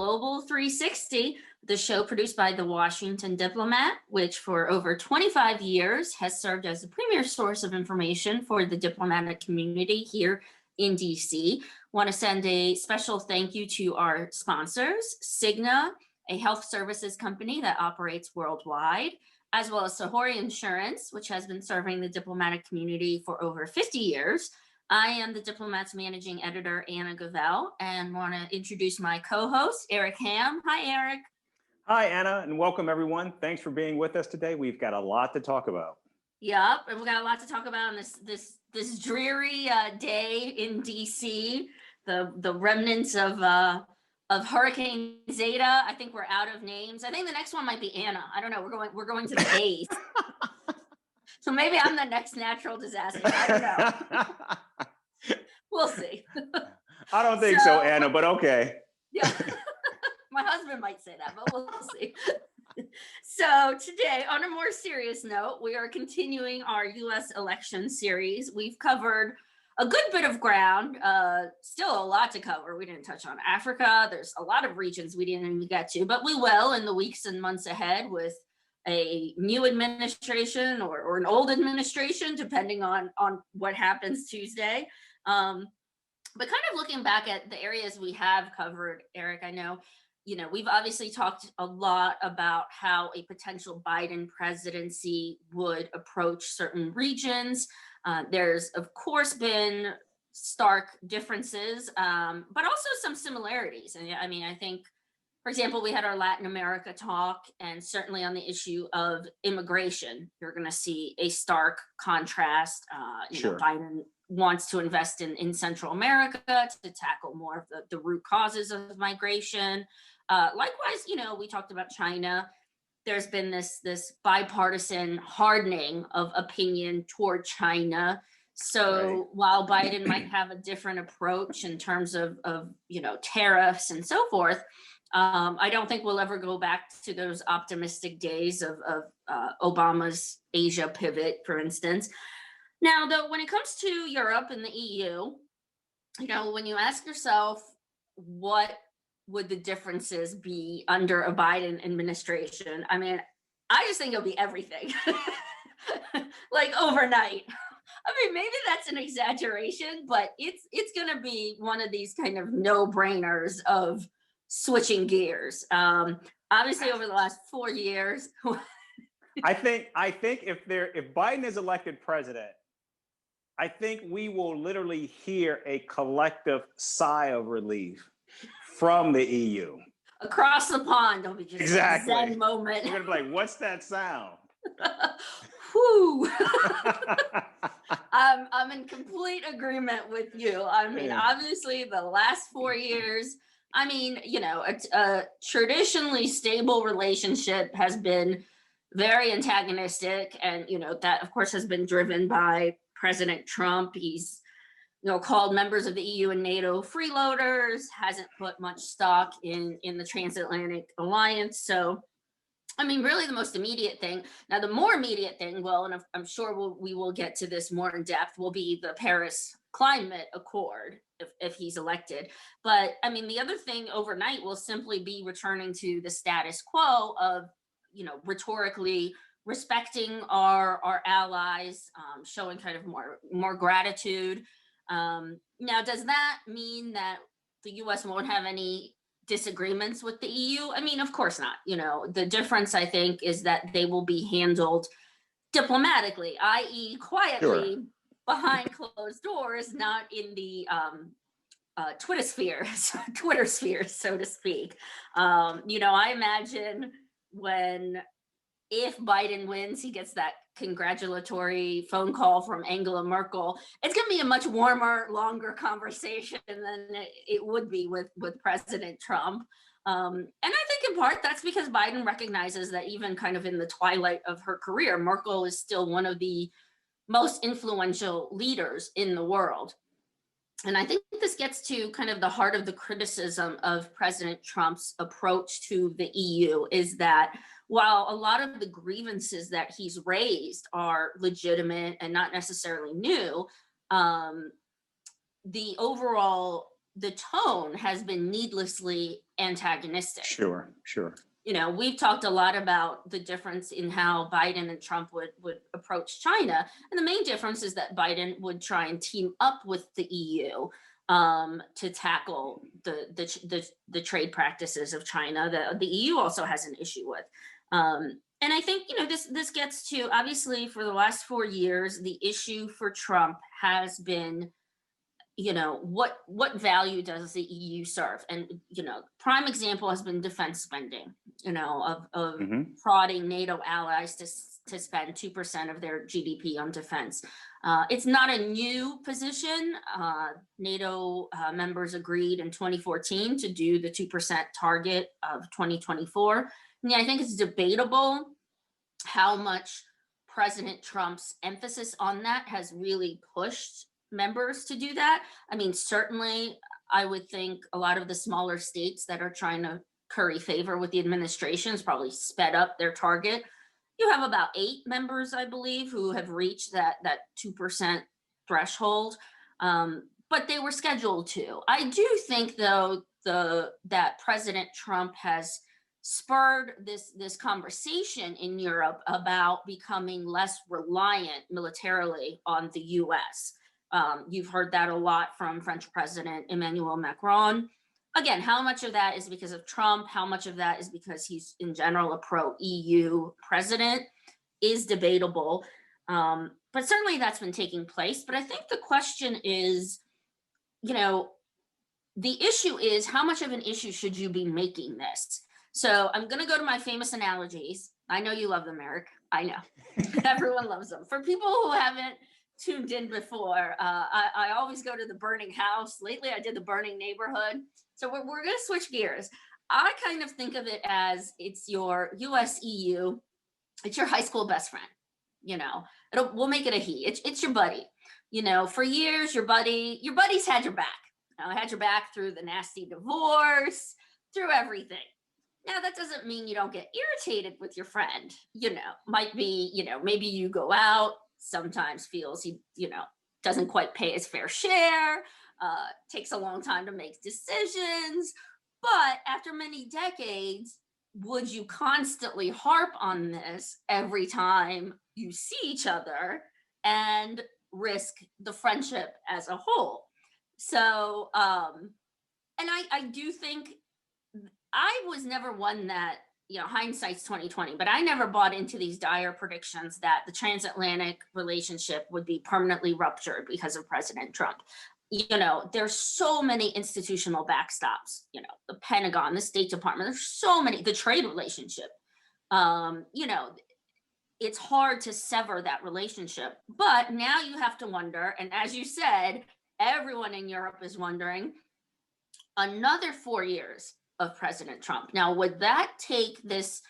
Global 360, the show produced by the Washington Diplomat, which for over 25 years has served as the premier source of information for the diplomatic community here in DC. Want to send a special thank you to our sponsors, Cigna, a health services company that operates worldwide, as well as Sahori Insurance, which has been serving the diplomatic community for over 50 years. I am the Diplomat's managing editor, Anna Gavell, and want to introduce my co-host, Eric Ham. Hi, Eric. Hi, Anna, and welcome, everyone. Thanks for being with us today. We've got a lot to talk about. Yep, and we've got a lot to talk about on this dreary day in DC. The remnants of Hurricane Zeta. I think we're out of names. I think the next one might be Anna. I don't know. We're going to the A's. So maybe I'm the next natural disaster. I don't know. We'll see. I don't think so, Anna, but okay. Yeah. My husband might say that, but we'll see. So today, on a more serious note, we are continuing our U.S. election series. We've covered a good bit of ground, still a lot to cover. We didn't touch on Africa. There's a lot of regions we didn't even get to, but we will in the weeks and months ahead with a new administration or an old administration, depending on what happens Tuesday. But kind of looking back at the areas we have covered, Eric, I know, we've obviously talked a lot about how a potential Biden presidency would approach certain regions. There's, of course, been stark differences, but also some similarities. And I mean, I think, for example, we had our Latin America talk, and certainly on the issue of immigration, you're going to see a stark contrast. Sure. Biden wants to invest in Central America to tackle more of the root causes of migration. Likewise, we talked about China. There's been this bipartisan hardening of opinion toward China. So while Biden might have a different approach in terms of tariffs and so forth, I don't think we'll ever go back to those optimistic days of Obama's Asia pivot, for instance. Now, though, when it comes to Europe and the EU, when you ask yourself what would the differences be under a Biden administration, I mean, I just think it'll be everything, like overnight. I mean, maybe that's an exaggeration, but it's going to be one of these kind of no-brainers of switching gears. Obviously, over the last 4 years. I think if Biden is elected president, I think we will literally hear a collective sigh of relief from the EU. Across the pond, there'll be just exactly. a zen moment. We're gonna be like, what's that sound? Whew. I'm in complete agreement with you. I mean, obviously, the last 4 years, I mean, a traditionally stable relationship has been very antagonistic. And, that, of course, has been driven by President Trump. He's, called members of the EU and NATO freeloaders, hasn't put much stock in the transatlantic alliance. So, I mean, really the most immediate thing. Now, the more immediate thing, well, and I'm sure we will get to this more in depth, will be the Paris Climate Accord if he's elected. But I mean, the other thing overnight will simply be returning to the status quo of, rhetorically respecting our allies, showing kind of more gratitude. Now, does that mean that the U.S. won't have any disagreements with the EU? I mean, of course not. The difference, I think, is that they will be handled diplomatically, i.e. quietly, sure, behind closed doors, not in the Twitter sphere, so to speak. I imagine if Biden wins, he gets that congratulatory phone call from Angela Merkel. It's going to be a much warmer, longer conversation than it would be with President Trump. And I think in part that's because Biden recognizes that even kind of in the twilight of her career, Merkel is still one of the most influential leaders in the world. And I think this gets to kind of the heart of the criticism of President Trump's approach to the EU, is that while a lot of the grievances that he's raised are legitimate and not necessarily new, the tone has been needlessly antagonistic. Sure, sure. You know, we've talked a lot about the difference in how Biden and Trump would approach China. And the main difference is that Biden would try and team up with the EU to tackle the trade practices of China that the EU also has an issue with. And I think, you know, this gets to, obviously, for the last 4 years, the issue for Trump has been, you know, what value does the EU serve? And, you know, prime example has been defense spending, you know, of prodding NATO allies to spend 2% of their GDP on defense. It's not a new position. NATO members agreed in 2014 to do the 2% target of 2024. And yeah, I think it's debatable how much President Trump's emphasis on that has really pushed members to do that. I mean, certainly, I would think a lot of the smaller states that are trying to curry favor with the administration has probably sped up their target. You have about 8 members, I believe, who have reached that 2% threshold, but they were scheduled to. I do think, though, that President Trump has spurred this conversation in Europe about becoming less reliant militarily on the U.S. You've heard that a lot from French President Emmanuel Macron. Again, how much of that is because of Trump? How much of that is because he's in general a pro-EU president is debatable. But certainly that's been taking place. But I think the question is, you know, the issue is how much of an issue should you be making this? So I'm going to go to my famous analogies. I know you love them, Eric. I know. Everyone loves them. For people who haven't tuned in before, I always go to the burning house. Lately, I did the burning neighborhood. So we're going to switch gears. I kind of think of it as it's your US EU. It's your high school best friend. You know, we'll make it a he. It's your buddy. You know, for years, your buddies had your back. You know, had your back through the nasty divorce, through everything. Now, that doesn't mean you don't get irritated with your friend. You know, might be, you know, maybe you go out, sometimes feels he, you know, doesn't quite pay his fair share, takes a long time to make decisions. But after many decades, would you constantly harp on this every time you see each other and risk the friendship as a whole? So, and I do think I was never one that, you know, hindsight's 2020, but I never bought into these dire predictions that the transatlantic relationship would be permanently ruptured because of President Trump. You know, there's so many institutional backstops, you know, the Pentagon, the State Department, there's so many, the trade relationship. You know, it's hard to sever that relationship. But now you have to wonder, and as you said, everyone in Europe is wondering, another 4 years of President Trump. Now, would that take this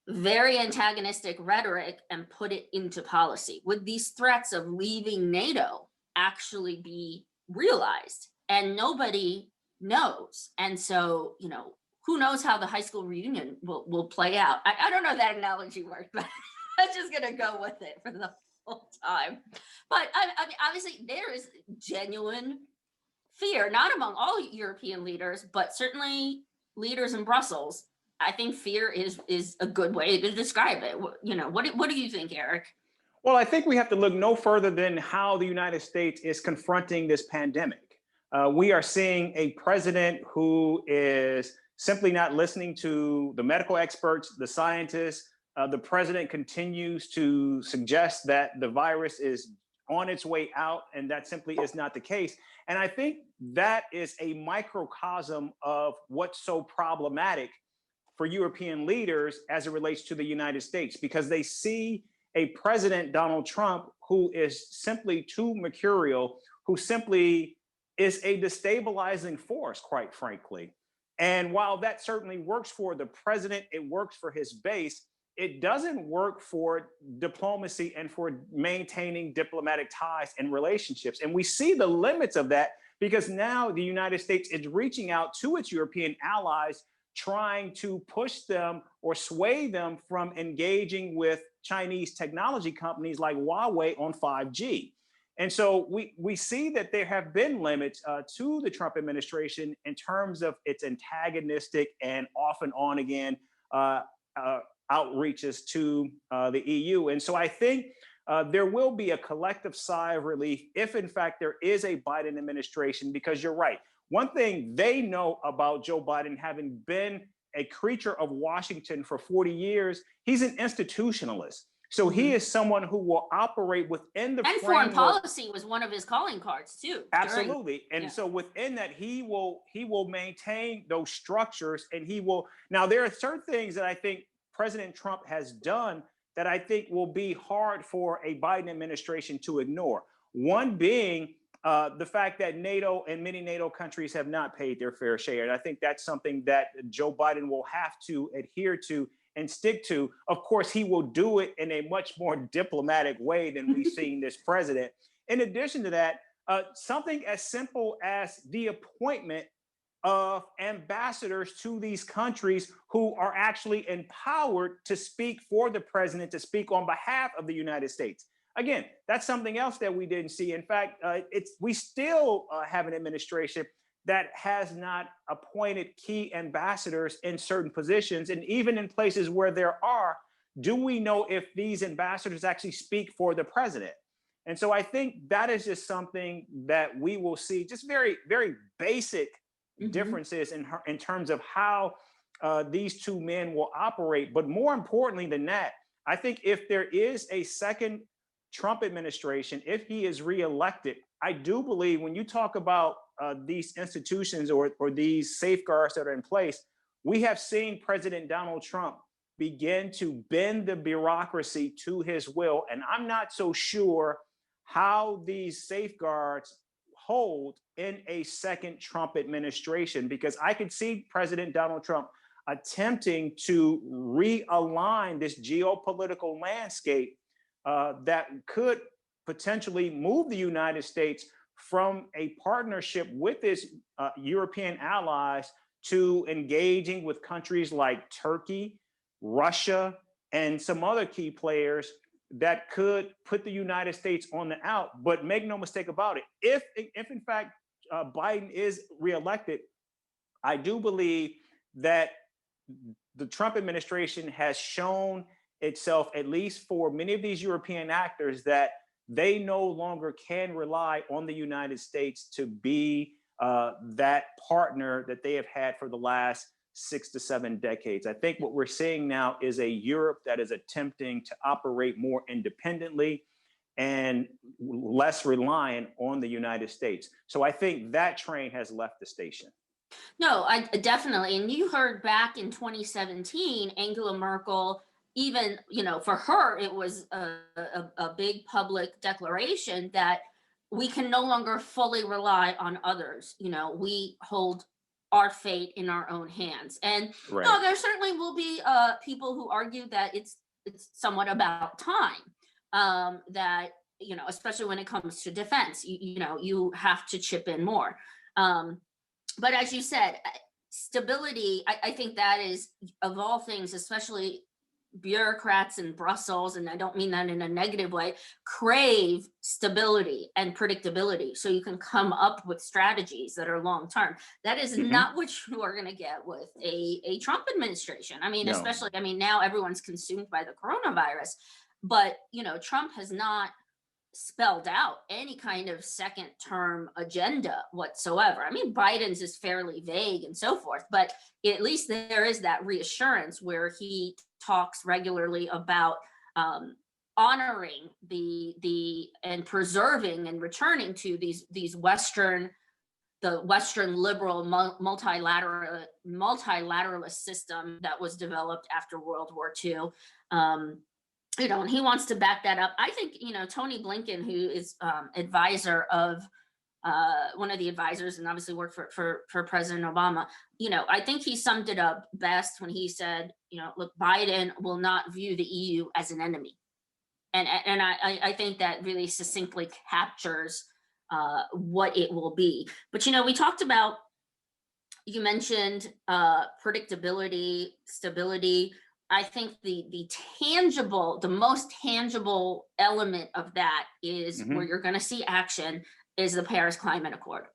very antagonistic rhetoric and put it into policy? Would these threats of leaving NATO actually be realized? And nobody knows. And so, you know, who knows how the high school reunion will play out? I don't know if that analogy worked, but I'm just going to go with it for the whole time. But I mean, obviously, there is genuine fear, not among all European leaders, but certainly leaders in Brussels. I think fear is a good way to describe it. You know, what do you think, Eric? Well, I think we have to look no further than how the United States is confronting this pandemic. We are seeing a president who is simply not listening to the medical experts, the scientists. The president continues to suggest that the virus is on its way out, and that simply is not the case. And I think that is a microcosm of what's so problematic for European leaders as it relates to the United States, because they see a president, Donald Trump, who is simply too mercurial, who simply is a destabilizing force, quite frankly. And while that certainly works for the president, it works for his base, it doesn't work for diplomacy and for maintaining diplomatic ties and relationships. And we see the limits of that because now the United States is reaching out to its European allies, trying to push them or sway them from engaging with Chinese technology companies like Huawei on 5G. And so we see that there have been limits to the Trump administration in terms of its antagonistic and often on again outreaches to the EU. And so I think there will be a collective sigh of relief if, in fact, there is a Biden administration, because you're right. One thing they know about Joe Biden, having been a creature of Washington for 40 years, he's an institutionalist. So he is someone who will operate within the and framework. Foreign policy was one of his calling cards too. Absolutely. And so within that, he will maintain those structures, and he will. Now, there are certain things that I think President Trump has done that I think will be hard for a Biden administration to ignore. One being the fact that NATO and many NATO countries have not paid their fair share. And I think that's something that Joe Biden will have to adhere to and stick to. Of course, he will do it in a much more diplomatic way than we've seen this president. In addition to that, something as simple as the appointment of ambassadors to these countries who are actually empowered to speak for the president, to speak on behalf of the United States. Again, that's something else that we didn't see. In fact, we still have an administration that has not appointed key ambassadors in certain positions. And even in places where there are, do we know if these ambassadors actually speak for the president? And so I think that is just something that we will see, just very, very basic differences in terms of how these two men will operate. But more importantly than that, I think if there is a second Trump administration, if he is reelected, I do believe when you talk about these institutions or these safeguards that are in place, we have seen President Donald Trump begin to bend the bureaucracy to his will. And I'm not so sure how these safeguards hold in a second Trump administration, because I could see President Donald Trump attempting to realign this geopolitical landscape that could potentially move the United States from a partnership with its European allies to engaging with countries like Turkey, Russia, and some other key players that could put the United States on the out. But make no mistake about it, if in fact Biden is reelected, I do believe that the Trump administration has shown itself, at least for many of these European actors, that they no longer can rely on the United States to be that partner that they have had for the last 6 to 7 decades. I think what we're seeing now is a Europe that is attempting to operate more independently and less reliant on the United States. So I think that train has left the station. No, I definitely. And you heard back in 2017, Angela Merkel, even, for her, it was a big public declaration that we can no longer fully rely on others. We hold our fate in our own hands. And no, there certainly will be people who argue that it's somewhat about time, that, especially when it comes to defense, you have to chip in more. But as you said, stability, I think that is, of all things, especially bureaucrats in Brussels, and I don't mean that in a negative way, crave stability and predictability so you can come up with strategies that are long term. That is not what you are going to get with a Trump administration. I mean, especially, now everyone's consumed by the coronavirus, but, Trump has not spelled out any kind of second term agenda whatsoever. I mean, Biden's is fairly vague and so forth, but at least there is that reassurance where he talks regularly about honoring the and preserving and returning to these the Western liberal multilateralist system that was developed after World War II. And he wants to back that up. I think, Tony Blinken, who is advisor of one of the advisors and obviously worked for President Obama, I think he summed it up best when he said, look, Biden will not view the EU as an enemy. And I think that really succinctly captures what it will be. But, we talked about, you mentioned predictability, stability. I think the tangible, the most tangible element of that is where you're going to see action is the Paris Climate Accord.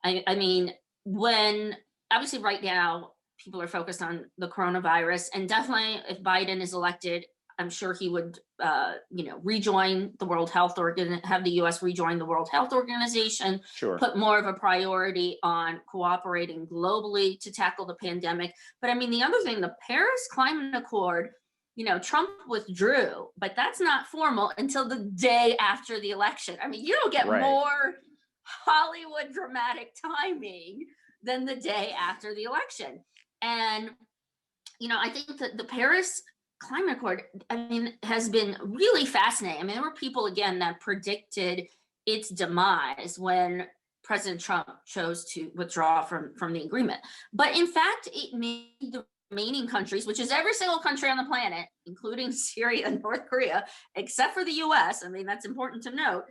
I mean, when obviously right now people are focused on the coronavirus, and definitely if Biden is elected, I'm sure he would, rejoin the World Health Organization, have the U.S. rejoin the World Health Organization, Sure. put more of a priority on cooperating globally to tackle the pandemic. But I mean, the other thing, the Paris Climate Accord, Trump withdrew, but that's not formal until the day after the election. I mean, you don't get more Hollywood dramatic timing than the day after the election. And, I think that the Paris Climate Accord, I mean, has been really fascinating. I mean, there were people, again, that predicted its demise when President Trump chose to withdraw from the agreement. But in fact, it made the remaining countries, which is every single country on the planet, including Syria and North Korea, except for the US, I mean, that's important to note,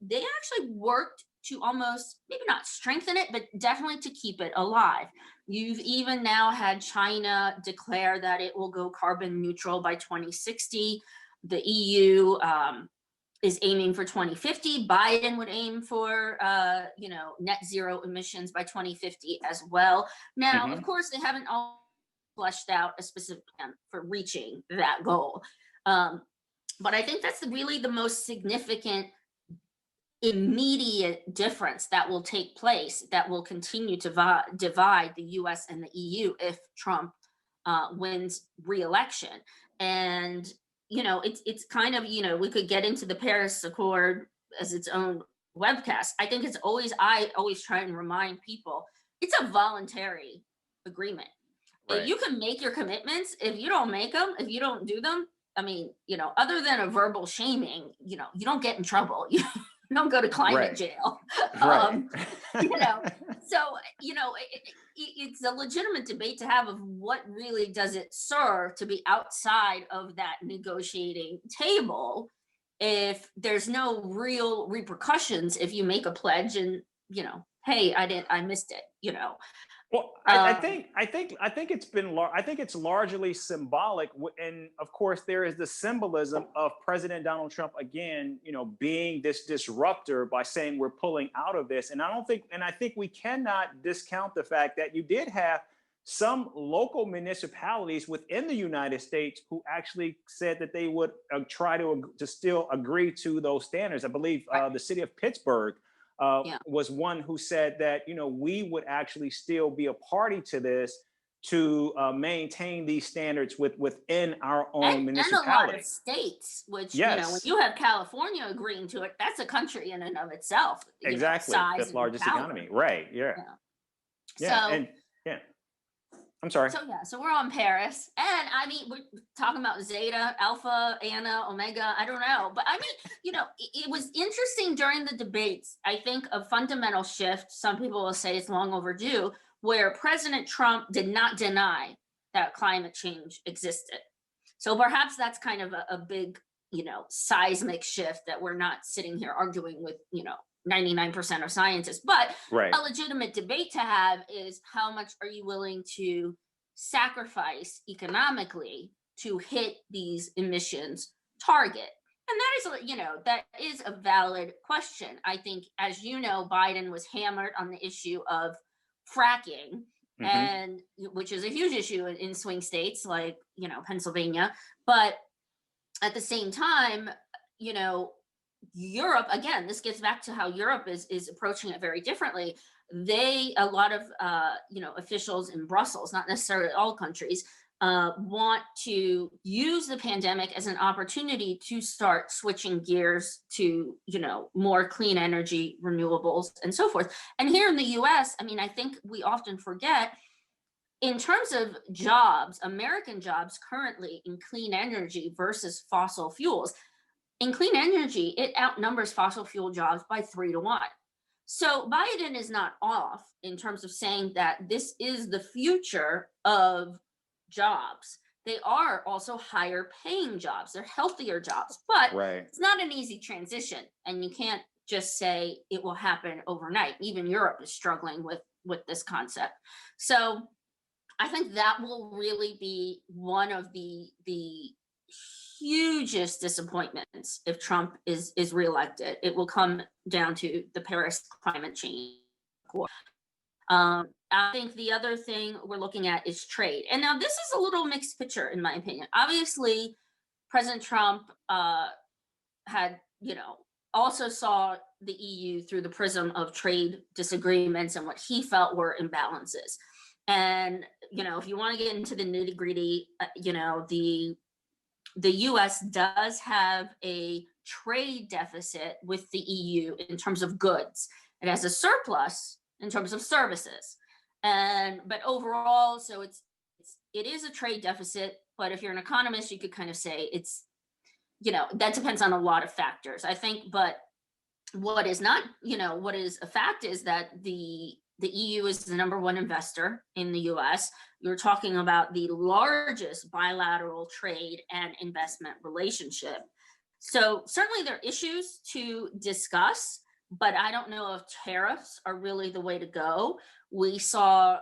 they actually worked to almost, maybe not strengthen it, but definitely to keep it alive. You've even now had China declare that it will go carbon neutral by 2060. The EU is aiming for 2050. Biden would aim for, net zero emissions by 2050 as well. Now, of course, they haven't all fleshed out a specific plan for reaching that goal. But I think that's really the most significant immediate difference that will take place, that will continue to divide the US and the EU if Trump wins re-election. And it's kind of, we could get into the Paris Accord as its own webcast. I think I always try and remind people, it's a voluntary agreement. If you can make your commitments, if you don't make them, if you don't do them, I mean, other than a verbal shaming, you don't get in trouble. You don't go to climate jail. So, it's a legitimate debate to have of what really does it serve to be outside of that negotiating table if there's no real repercussions if you make a pledge and, hey, I missed it, Well, I think it's largely symbolic, and of course there is the symbolism of President Donald Trump again, being this disruptor by saying we're pulling out of this. And I think we cannot discount the fact that you did have some local municipalities within the United States who actually said that they would try to still agree to those standards. I believe the city of Pittsburgh was one who said that, we would actually still be a party to this to maintain these standards within our own municipality. And a lot of states, which, when you have California agreeing to it, that's a country in and of itself. Exactly. Fifth largest economy. Right. Yeah. I'm sorry. So we're on Paris, and I mean, we're talking about Zeta, Alpha, Anna, Omega. I don't know, but I mean, it was interesting during the debates. I think a fundamental shift. Some people will say it's long overdue, where President Trump did not deny that climate change existed. So perhaps that's kind of a big, seismic shift that we're not sitting here arguing with, 99% of scientists, but a legitimate debate to have is how much are you willing to sacrifice economically to hit these emissions target? And that is a valid question. I think, as Biden was hammered on the issue of fracking, and which is a huge issue in swing states like, Pennsylvania. But at the same time, Europe, again, this gets back to how Europe is approaching it very differently. A lot of officials in Brussels, not necessarily all countries, want to use the pandemic as an opportunity to start switching gears to, more clean energy, renewables, and so forth. And here in the US, I mean, I think we often forget, in terms of jobs, American jobs currently in clean energy versus fossil fuels, in clean energy, it outnumbers fossil fuel jobs by 3-1. So Biden is not off in terms of saying that this is the future of jobs. They are also higher paying jobs. They're healthier jobs, but it's not an easy transition. And you can't just say it will happen overnight. Even Europe is struggling with this concept. So I think that will really be one of the hugest disappointments if Trump is reelected. It will come down to the Paris climate change. I think the other thing we're looking at is trade. And now this is a little mixed picture, in my opinion. Obviously, President Trump had, also saw the EU through the prism of trade disagreements and what he felt were imbalances. And, if you want to get into the nitty gritty, the US does have a trade deficit with the EU in terms of goods. It has a surplus in terms of services. But overall, so it is a trade deficit, but if you're an economist, you could kind of say it's, that depends on a lot of factors, I think. But what is not, what is a fact is that the EU is the number one investor in the US. You're talking about the largest bilateral trade and investment relationship. So certainly there are issues to discuss, but I don't know if tariffs are really the way to go. We saw,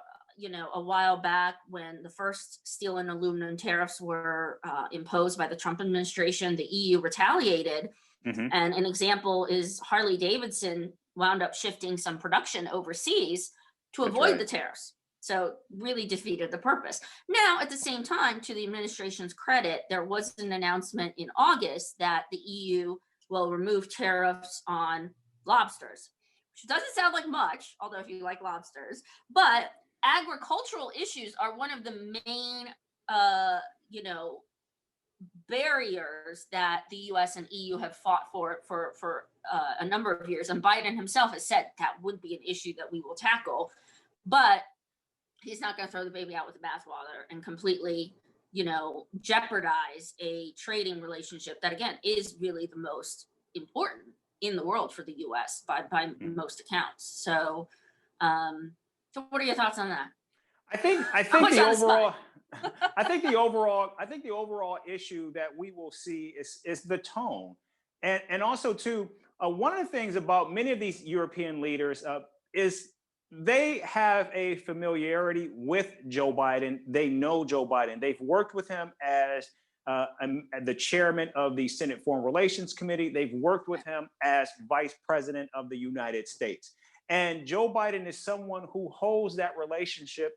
a while back when the first steel and aluminum tariffs were imposed by the Trump administration, the EU retaliated. Mm-hmm. And an example is Harley Davidson wound up shifting some production overseas to avoid the tariffs. So really defeated the purpose. Now, at the same time, to the administration's credit, there was an announcement in August that the EU will remove tariffs on lobsters, which doesn't sound like much, although if you like lobsters, but agricultural issues are one of the main, barriers that the US and EU have fought for a number of years. And Biden himself has said that would be an issue that we will tackle, but he's not going to throw the baby out with the bathwater and completely, jeopardize a trading relationship that, again, is really the most important in the world for the US by most accounts. So, so what are your thoughts on that? I think the overall I think the overall issue that we will see is the tone, and also too, one of the things about many of these European leaders is they have a familiarity with Joe Biden. They know Joe Biden. They've worked with him as the chairman of the Senate Foreign Relations Committee. They've worked with him as vice president of the United States. And Joe Biden is someone who holds that relationship,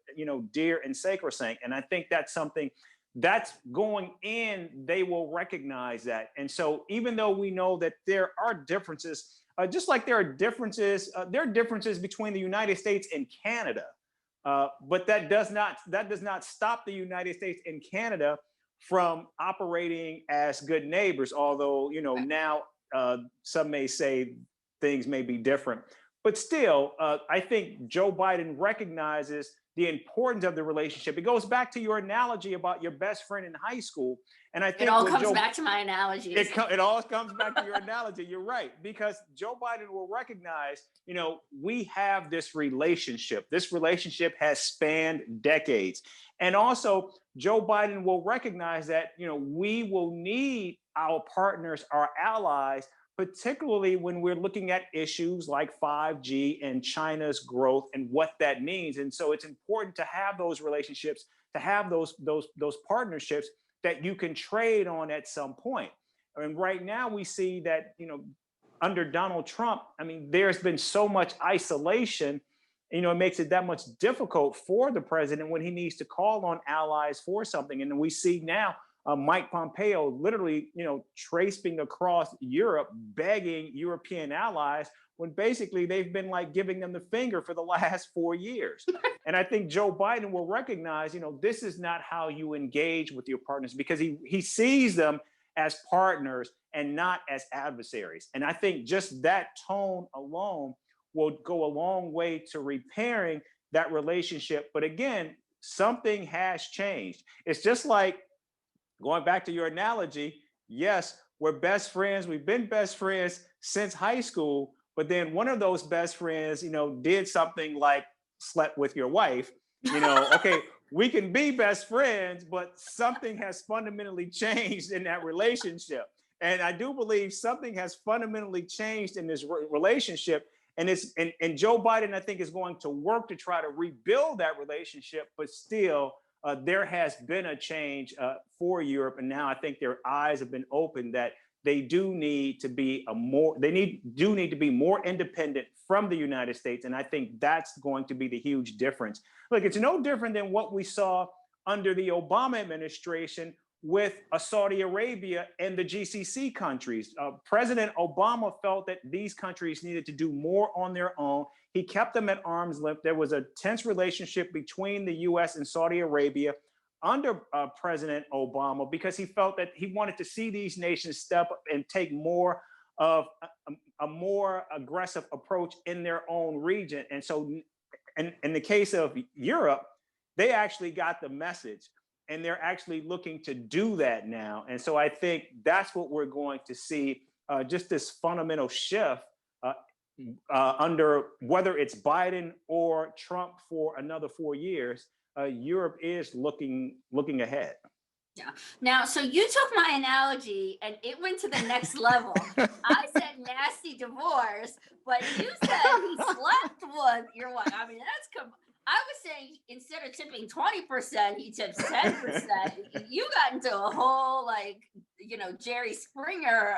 dear and sacrosanct. And I think that's something that's going in, they will recognize that. And so even though we know that there are differences, just like there are differences between the United States and Canada, but that does not stop the United States and Canada from operating as good neighbors. Although, now some may say things may be different. But still, I think Joe Biden recognizes the importance of the relationship. It goes back to your analogy about your best friend in high school. And I think it all comes back to my analogy. It all comes back to your analogy. You're right, because Joe Biden will recognize, we have this relationship. This relationship has spanned decades. And also, Joe Biden will recognize that, we will need our partners, our allies, particularly when we're looking at issues like 5G and China's growth and what that means. And so it's important to have those relationships, to have those partnerships that you can trade on at some point. I mean, right now we see that, under Donald Trump, there's been so much isolation, it makes it that much difficult for the president when he needs to call on allies for something. And we see now Mike Pompeo literally, tracing across Europe, begging European allies when basically they've been like giving them the finger for the last 4 years. And I think Joe Biden will recognize, this is not how you engage with your partners, because he sees them as partners and not as adversaries. And I think just that tone alone will go a long way to repairing that relationship. But again, something has changed. It's just like, going back to your analogy, yes, we're best friends. We've been best friends since high school, but then one of those best friends, did something like slept with your wife. Okay, we can be best friends, but something has fundamentally changed in that relationship. And I do believe something has fundamentally changed in this relationship. and Joe Biden, I think, is going to work to try to rebuild that relationship, but still, there has been a change for Europe, and now I think their eyes have been opened that they do need to be need to be more independent from the United States, and I think that's going to be the huge difference. Look, it's no different than what we saw under the Obama administration with Saudi Arabia and the GCC countries. President Obama felt that these countries needed to do more on their own. He kept them at arm's length. There was a tense relationship between the US and Saudi Arabia under President Obama because he felt that he wanted to see these nations step up and take more of a more aggressive approach in their own region. And so in the case of Europe, they actually got the message and they're actually looking to do that now. And so I think that's what we're going to see, just this fundamental shift under whether it's Biden or Trump for another 4 years. Europe is looking ahead. Yeah. Now, so you took my analogy and it went to the next level. I said nasty divorce, but you said he slept with your wife. I mean, I was saying instead of tipping 20%, he tips 10%. You got into a whole Jerry Springer.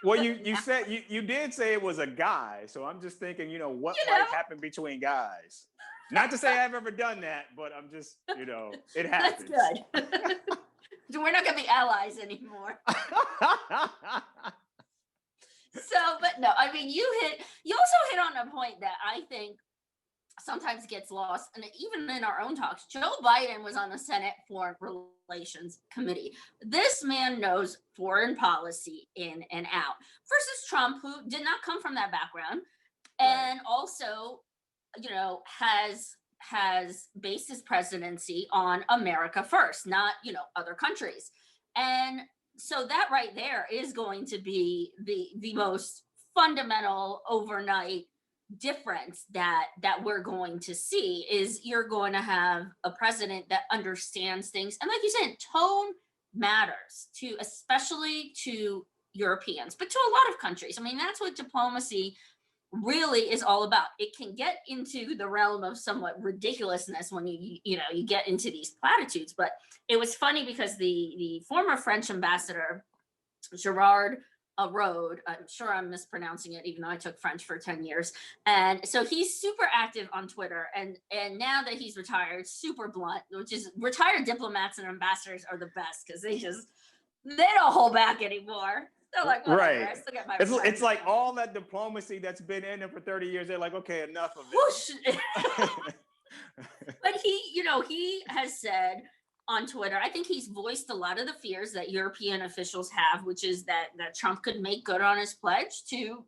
Well, you said you did say it was a guy, so I'm just thinking, what might happen between guys. Not to say I've ever done that, but I'm just, it happens. That's good. We're not going to be allies anymore. But no, I mean, you also hit on a point that I think sometimes gets lost. And even in our own talks, Joe Biden was on the Senate Foreign Relations Committee. This man knows foreign policy in and out versus Trump, who did not come from that background. And also, has based his presidency on America first, not, other countries. And so that right there is going to be the most fundamental overnight difference that we're going to see is you're going to have a president that understands things. And like you said, tone matters especially to Europeans, but to a lot of countries. I mean, that's what diplomacy really is all about. It can get into the realm of somewhat ridiculousness when you get into these platitudes. But it was funny because the former French ambassador, Gerard Rode, I'm sure I'm mispronouncing it, even though I took French for 10 years. And so he's super active on Twitter. And now that he's retired, super blunt, which is retired diplomats and ambassadors are the best because they don't hold back anymore. They're like, whatever, right. I still get my it's like all that diplomacy that's been in them for 30 years. They're like, okay, enough of it. But he has said on Twitter, I think he's voiced a lot of the fears that European officials have, which is that Trump could make good on his pledge to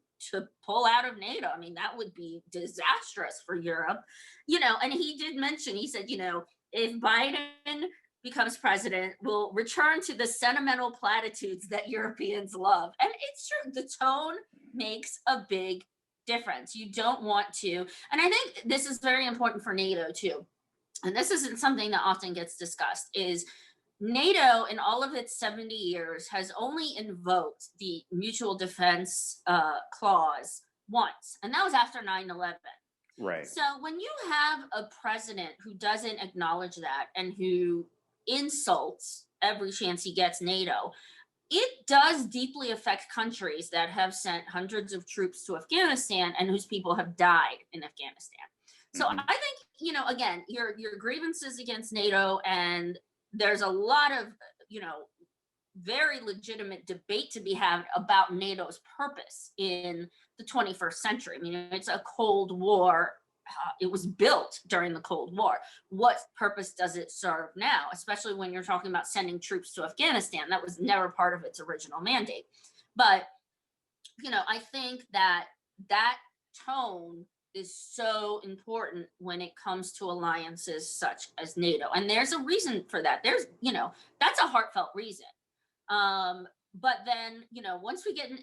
pull out of NATO. I mean, that would be disastrous for Europe, and he did mention, he said, if Biden becomes president, will return to the sentimental platitudes that Europeans love. And it's true, the tone makes a big difference. You don't want to, and I think this is very important for NATO too, and this isn't something that often gets discussed, is NATO in all of its 70 years has only invoked the mutual defense clause once, and that was after 9/11. Right. So when you have a president who doesn't acknowledge that and who insults every chance he gets NATO, it does deeply affect countries that have sent hundreds of troops to Afghanistan and whose people have died in Afghanistan. So I think, again, your grievances against NATO, and there's a lot of, very legitimate debate to be had about NATO's purpose in the 21st century. I mean, it's a Cold War. It was built during the Cold War. What purpose does it serve now, especially when you're talking about sending troops to Afghanistan? That was never part of its original mandate. But, I think that tone is so important when it comes to alliances such as NATO. And there's a reason for that. There's, that's a heartfelt reason. But then, once we get in,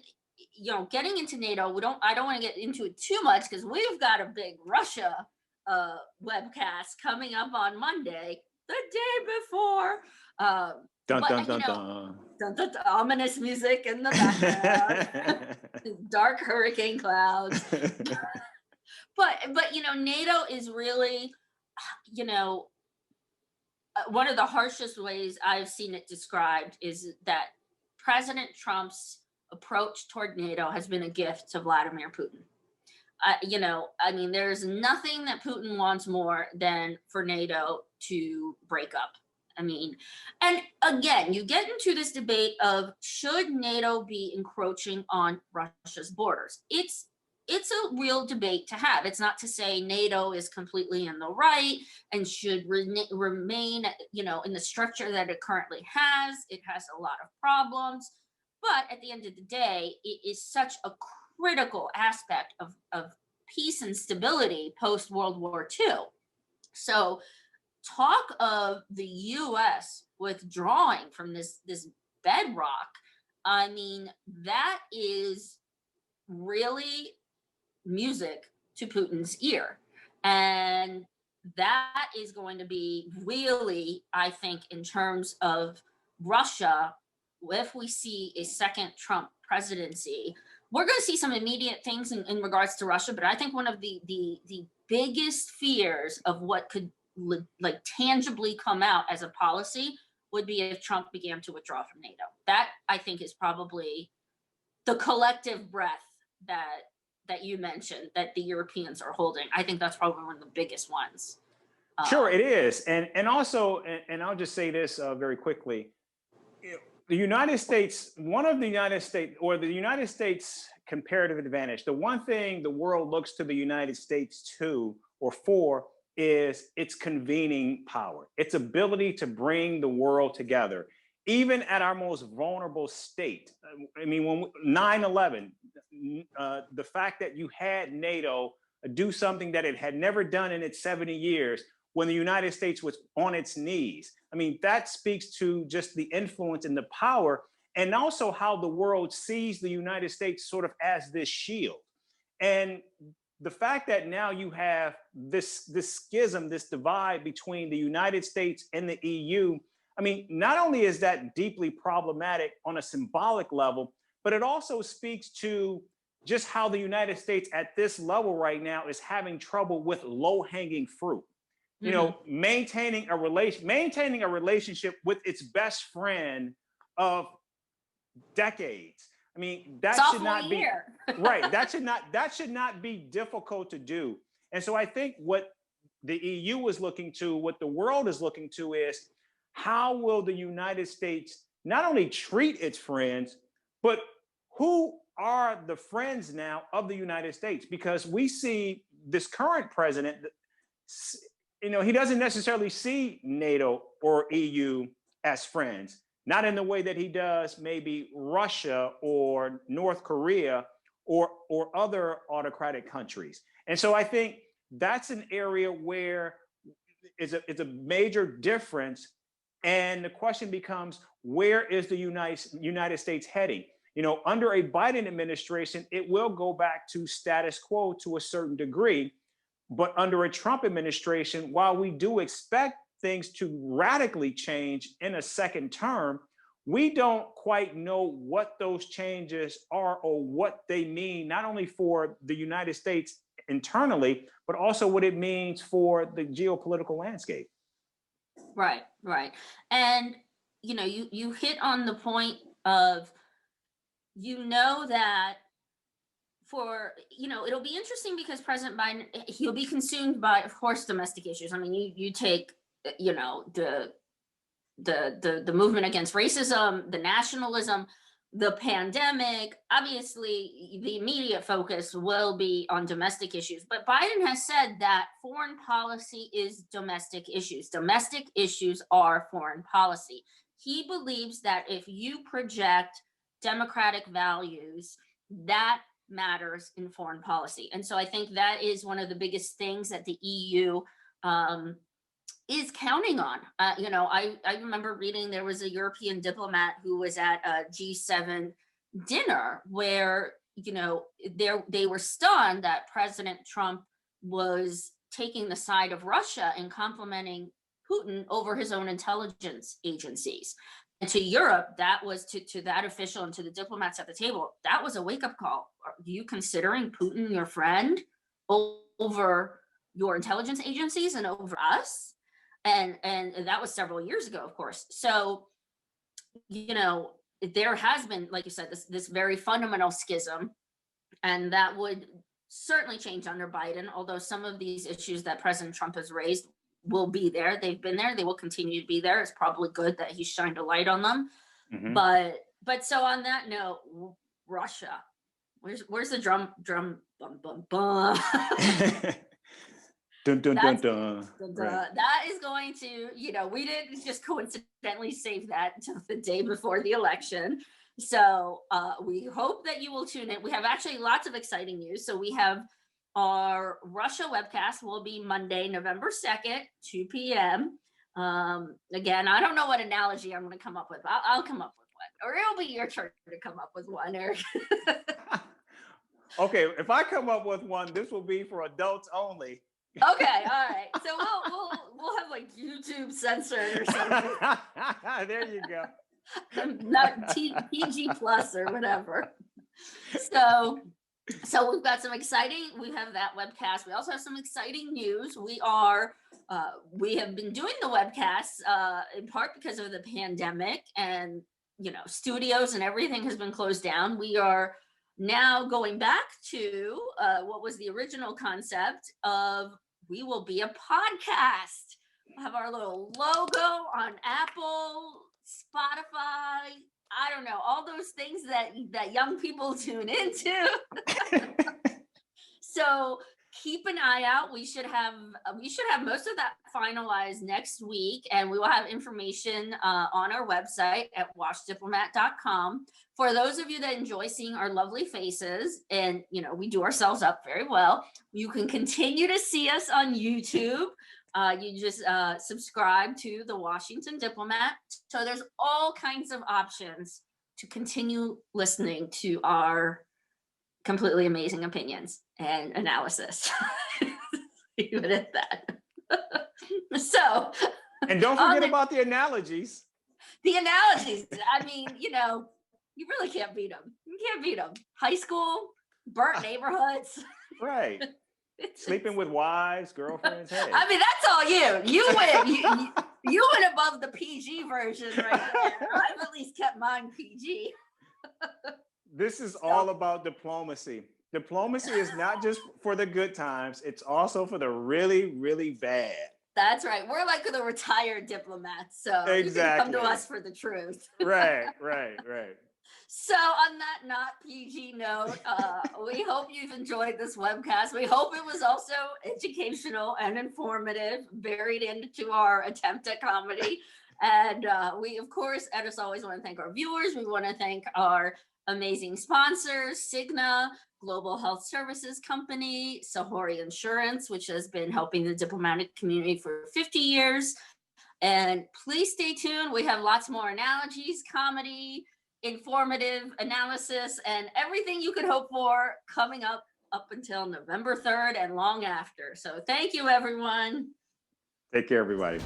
getting into NATO, I don't want to get into it too much because we've got a big Russia webcast coming up on Monday, the day before Dun, but dun, dun, dun. ominous music in the background, dark hurricane clouds. But NATO is really, one of the harshest ways I've seen it described is that President Trump's approach toward NATO has been a gift to Vladimir Putin. There's nothing that Putin wants more than for NATO to break up. And again, you get into this debate of should NATO be encroaching on Russia's borders? It's a real debate to have. It's not to say NATO is completely in the right and should remain, in the structure that it currently has. It has a lot of problems, but at the end of the day, it is such a critical aspect of peace and stability post World War II. So talk of the US withdrawing from this bedrock, that is really music to Putin's ear. And that is going to be really, I think, in terms of Russia, if we see a second Trump presidency, we're going to see some immediate things in regards to Russia. But I think one of the biggest fears of what could tangibly come out as a policy would be if Trump began to withdraw from NATO. That, I think, is probably the collective breath that you mentioned that the Europeans are holding. I think that's probably one of the biggest ones. Sure, it is. And also, and I'll just say this very quickly. The United States, the United States comparative advantage, the one thing the world looks to the United States for is its convening power, its ability to bring the world together, even at our most vulnerable state. When 9/11, the fact that you had NATO do something that it had never done in its 70 years when the United States was on its knees. That speaks to just the influence and the power, and also how the world sees the United States sort of as this shield. And the fact that now you have this schism, this divide between the United States and the EU, not only is that deeply problematic on a symbolic level, but it also speaks to just how the United States at this level right now is having trouble with low-hanging fruit. Maintaining a relationship with its best friend of decades. That should not be right. That should not be difficult to do. And so I think what the EU is looking to, what the world is looking to, is how will the United States not only treat its friends, but who are the friends now of the United States? Because we see this current president, he doesn't necessarily see NATO or EU as friends. Not in the way that he does maybe Russia or North Korea or other autocratic countries. And so I think that's an area where it's a major difference. And the question becomes, where is the United States heading? Under a Biden administration, it will go back to status quo to a certain degree. But under a Trump administration, while we do expect things to radically change in a second term, we don't quite know what those changes are or what they mean, not only for the United States internally, but also what it means for the geopolitical landscape. Right. And, you hit on the point of, that it'll be interesting because President Biden, he'll be consumed by, of course, domestic issues. You take, the movement against racism, the nationalism, the pandemic. Obviously, the immediate focus will be on domestic issues. But Biden has said that foreign policy is domestic issues. Domestic issues are foreign policy. He believes that if you project democratic values, that matters in foreign policy. And so I think that is one of the biggest things that the EU is counting on. I remember reading there was a European diplomat who was at a G7 dinner where, they were stunned that President Trump was taking the side of Russia and complimenting Putin over his own intelligence agencies. to Europe, that was to that official and to the diplomats at the table, that was a wake-up call. Are you considering Putin your friend over your intelligence agencies and over us? And that was several years ago, of course. So, there has been, like you said, this very fundamental schism, and that would certainly change under Biden, although some of these issues that President Trump has raised will be there. They've been there. They will continue to be there. It's probably good that he's shined a light on them. Mm-hmm. But so on that note, Russia, where's the drum bum bum bum? Dun, dun, dun, dun. Right. That is going to, we didn't just coincidentally save that until the day before the election. So we hope that you will tune in. We have actually lots of exciting news. So we have our Russia webcast will be Monday, November 2nd, 2 p.m. Again, I don't know what analogy I'm going to come up with. I'll come up with one. Or it'll be your turn to come up with one, Eric. Okay, if I come up with one, this will be for adults only. Okay, all right. So we'll have like YouTube censored or something. There you go. Not PG plus or whatever. So we've got some exciting. We have that webcast. We also have some exciting news. We have been doing the webcasts in part because of the pandemic, and studios and everything has been closed down. We are now going back to what was the original concept of we will be a podcast. We'll have our little logo on Apple, Spotify, I don't know, all those things that young people tune into. So keep an eye out. We should have most of that finalized next week, and we will have information on our website at washdiplomat.com. For those of you that enjoy seeing our lovely faces, and we do ourselves up very well, you can continue to see us on YouTube. You just subscribe to the Washington Diplomat. So there's all kinds of options to continue listening to our completely amazing opinions and analysis. Leave it at that. So, and don't forget about the analogies. The analogies. I mean, you really can't beat them. You can't beat them. High school, burnt neighborhoods. Right. Sleeping with wives, girlfriends. Hey. I mean, that's all you. You went. You went above the PG version right there. I've at least kept mine PG. This is all about diplomacy. Diplomacy is not just for the good times. It's also for the really, really bad. That's right. We're like the retired diplomats. So exactly. You can come to us for the truth. Right. So on that not PG note, we hope you've enjoyed this webcast. We hope it was also educational and informative, buried into our attempt at comedy. And we, of course, as always, want to thank our viewers. We want to thank our amazing sponsors, Cigna, Global Health Services Company, Sahori Insurance, which has been helping the diplomatic community for 50 years. And please stay tuned. We have lots more analogies, comedy, informative analysis, and everything you could hope for coming up until November 3rd and long after. So thank you, everyone. Take care, everybody.